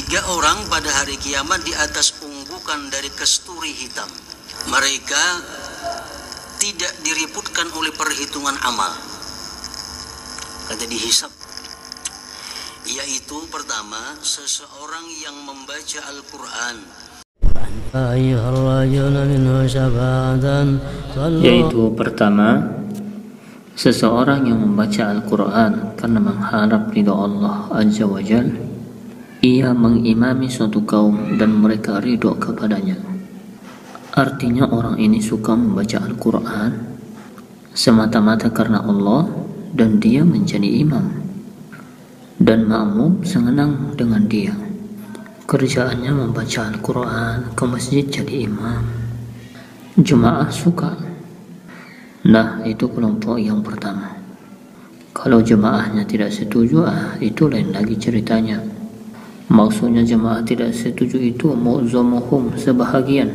3 orang pada hari kiamat di atas unggukan dari kesturi hitam. Mereka tidak diributkan oleh perhitungan amal, kata dihisab. Yaitu pertama, seseorang yang membaca Al-Quran, yaitu pertama, seseorang yang membaca Al-Quran karena mengharap ridha Allah Azza wa Jal. Ia mengimami suatu kaum dan mereka ridho kepadanya. Artinya orang ini suka membaca Al-Quran semata-mata karena Allah dan dia menjadi imam, dan makmum senang dengan dia. Kerjaannya membaca Al-Quran, ke masjid jadi imam. Jemaah suka. Nah, itu kelompok yang pertama. Kalau jemaahnya tidak setuju, itu lain lagi ceritanya. Maksudnya jemaah tidak setuju itu mu'zamuhum, sebahagian.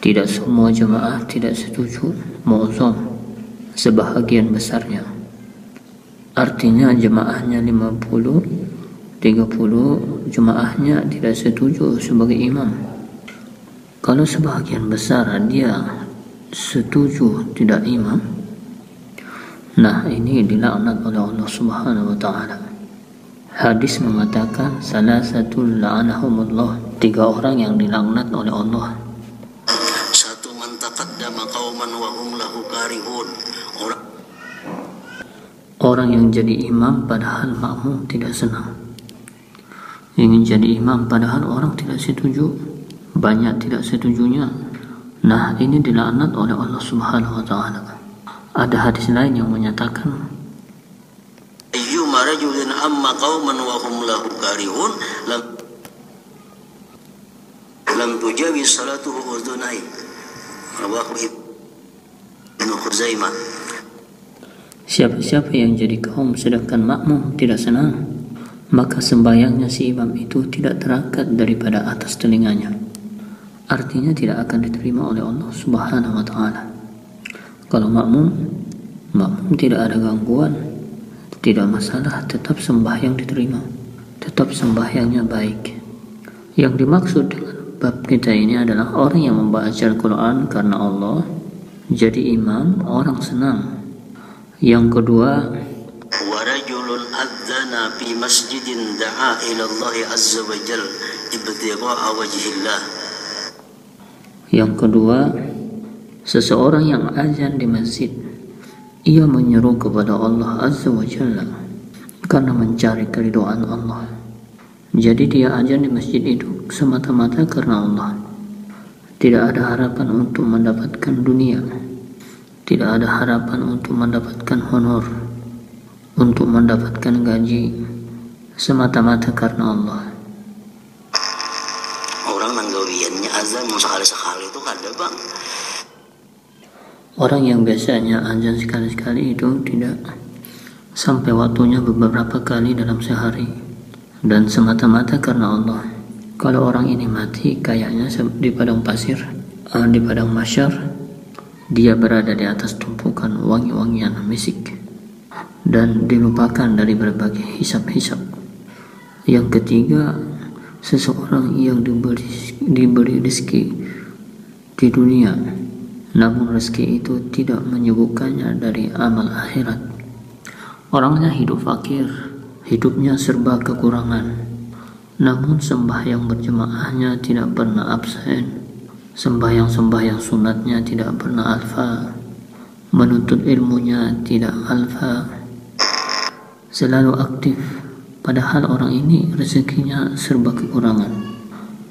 Tidak semua jemaah tidak setuju, mu'zam, sebahagian besarnya. Artinya jemaahnya 50, 30 jemaahnya tidak setuju sebagai imam. Kalau sebahagian besar dia setuju tidak imam, nah ini dilaknat oleh Allah Subhanahu wa Ta'ala. Hadis mengatakan salasatul la'anahumullah, 3 orang yang dilaknat oleh Allah. Satu, man taqaddama qauman wa hum lahu karihun, orang yang jadi imam padahal makmum tidak senang. Ingin jadi imam padahal orang tidak setuju, banyak tidak setujunya. Nah, ini dilaknat oleh Allah Subhanahu wa Ta'ala. Ada hadis lain yang menyatakan ayyuma rajulin amma qauman wa hum lahu karihun lam tujawi salatuhu udhunai, rawahu Ibnu Khuzaimah. Siapa-siapa yang jadi kaum sedangkan makmum tidak senang, maka sembahyangnya si imam itu tidak terangkat daripada atas telinganya. Artinya tidak akan diterima oleh Allah Subhanahu wa Ta'ala. Kalau makmum tidak ada gangguan, tidak masalah, tetap sembahyang diterima, tetap sembahyangnya baik. Yang dimaksud dengan bab kita ini adalah orang yang membaca Al-Quran karena Allah, jadi imam, orang senang. Yang kedua, warajulun adzana fi masjidin da'a ila Allah azza wa jal ibtigha'a wajhillah. Yang kedua, seseorang yang azan di masjid, ia menyeru kepada Allah Azza wa Jalla karena mencari keridhaan Allah. Jadi dia azan di masjid itu semata-mata karena Allah. Tidak ada harapan untuk mendapatkan dunia, tidak ada harapan untuk mendapatkan honor, untuk mendapatkan gaji, semata-mata karena Allah. Orang nanggawiannya azan sekali-sekali itu kada bang. Orang yang biasanya azan sekali-sekali itu tidak sampai waktunya beberapa kali dalam sehari dan semata-mata karena Allah. Kalau orang ini mati kayaknya di padang pasir, di padang mahsyar, dia berada di atas tumpukan wangi-wangian misik dan dilupakan dari berbagai hisab-hisab. Yang ketiga, seseorang yang diberi rezeki di dunia, namun rezeki itu tidak menyibukkannya dari amal akhirat. Orangnya hidup fakir, hidupnya serba kekurangan, namun sembahyang berjemaahnya tidak pernah absen, sembahyang sunatnya tidak pernah alfa, menuntut ilmunya tidak alfa, selalu aktif, padahal orang ini rezekinya serba kekurangan.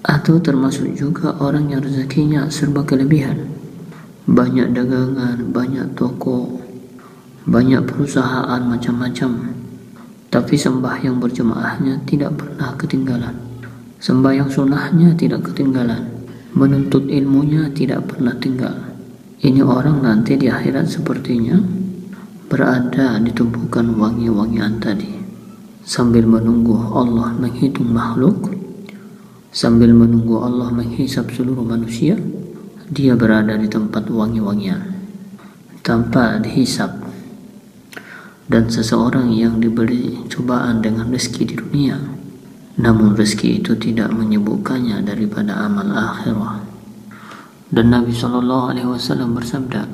Atau termasuk juga orang yang rezekinya serba kelebihan, banyak dagangan, banyak toko, banyak perusahaan macam-macam, tapi sembahyang berjemaahnya tidak pernah ketinggalan, sembahyang sunnahnya tidak ketinggalan, menuntut ilmunya tidak pernah tinggal. Ini orang nanti di akhirat sepertinya berada di tumpukan wangi-wangian tadi, sambil menunggu Allah menghitung makhluk, sambil menunggu Allah menghisap seluruh manusia. Dia berada di tempat wangi-wangian tanpa dihisap. Dan seseorang yang diberi cobaan dengan rezeki di dunia, namun rezeki itu tidak menyibukkannya daripada amal akhirah. Dan Nabi SAW bersabda,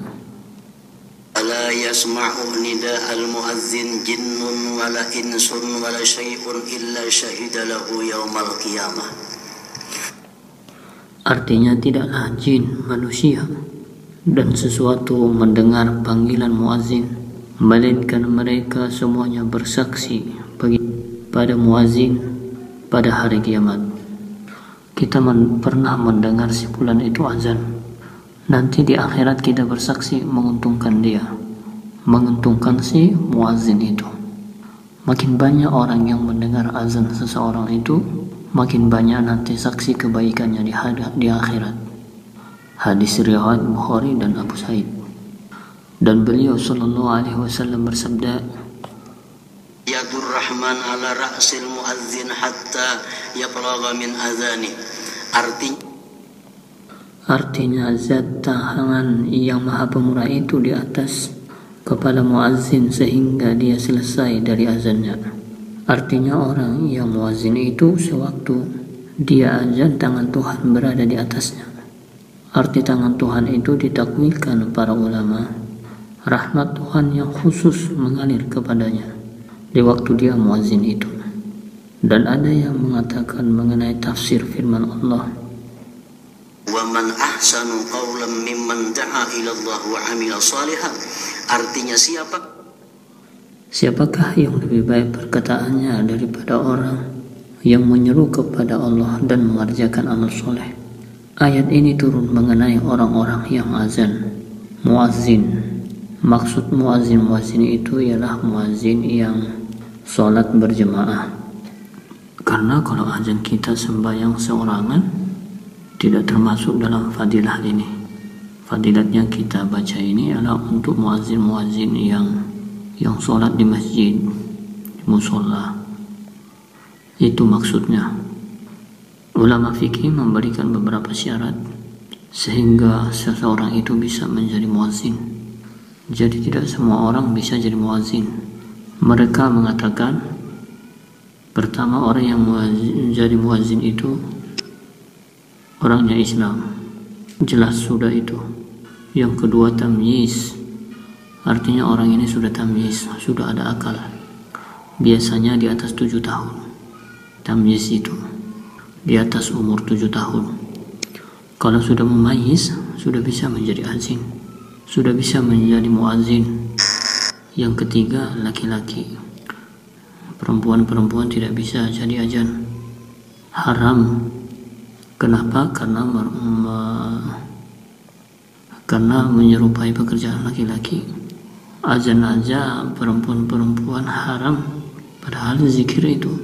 la yasma'u nida'al muazzin jinnun wala insun wala syai'un illa syahida lahu yaumal qiyamah. Artinya tidaklah jin, manusia, dan sesuatu mendengar panggilan muazzin, melainkan mereka semuanya bersaksi pada muazzin pada hari kiamat. Kita pernah mendengar si fulan itu azan. Nanti di akhirat kita bersaksi menguntungkan dia, menguntungkan si muazzin itu. Makin banyak orang yang mendengar azan seseorang itu, makin banyak nanti saksi kebaikannya di akhirat. Hadis riwayat Bukhari dan Abu Sa'id. Dan beliau SAW bersabda, Yadur Rahman ala ra'sil muazzin hatta yablagha min azani. Artinya zat tangan yang maha pemurah itu di atas kepala muazzin sehingga dia selesai dari azannya. Artinya orang yang muazzin itu sewaktu dia azan, tangan Tuhan berada di atasnya. Arti tangan Tuhan itu ditakwilkan para ulama, rahmat Tuhan yang khusus mengalir kepadanya di waktu dia muazzin itu. Dan ada yang mengatakan mengenai tafsir firman Allah, wa man ahsanu qawlan mimman da'a ila Allah wa 'amila shalihan. Artinya siapakah yang lebih baik perkataannya daripada orang yang menyeru kepada Allah dan mengerjakan amal soleh. Ayat ini turun mengenai orang-orang yang azan, muazzin. Maksud muazzin itu ialah muazzin yang sholat berjemaah. Karena kalau azan kita sembahyang seorangan tidak termasuk dalam fadilah ini. Fadilat yang kita baca ini adalah untuk muazzin yang sholat di masjid, di musola. Itu maksudnya. Ulama fikih memberikan beberapa syarat sehingga seseorang itu bisa menjadi muazzin. Jadi tidak semua orang bisa jadi muazzin. Mereka mengatakan, pertama, orang yang menjadi muazzin itu orangnya Islam, jelas sudah itu. Yang kedua, tamyiz, artinya orang ini sudah tamyiz, sudah ada akal, biasanya di atas 7 tahun. Tamyiz itu di atas umur 7 tahun. Kalau sudah memayyiz, sudah bisa menjadi azin, sudah bisa menjadi muazzin. Yang ketiga, laki-laki. Perempuan tidak bisa jadi azan, haram. Kenapa? Karena menyerupai pekerjaan laki-laki. Azan aja perempuan haram, padahal zikir itu.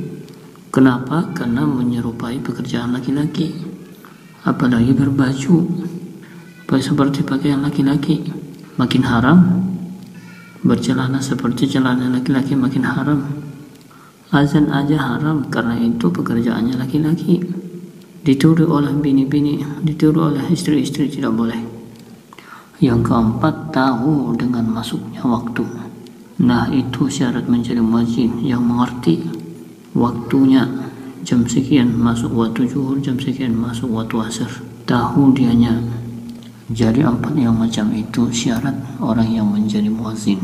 Kenapa? Karena menyerupai pekerjaan laki-laki. Apalagi berbaju seperti pakaian laki-laki, makin haram. Bercelana seperti celana laki-laki makin haram. Azan aja haram karena itu pekerjaannya laki-laki. Ditiru oleh bini-bini, ditiru oleh istri-istri tidak boleh. Yang keempat, tahu dengan masuknya waktu. Nah, itu syarat menjadi muazzin, yang mengerti waktunya. Jam sekian masuk waktu zuhur, jam sekian masuk waktu asar. Tahu dianya. Jadi 4 yang macam itu syarat orang yang menjadi muazzin.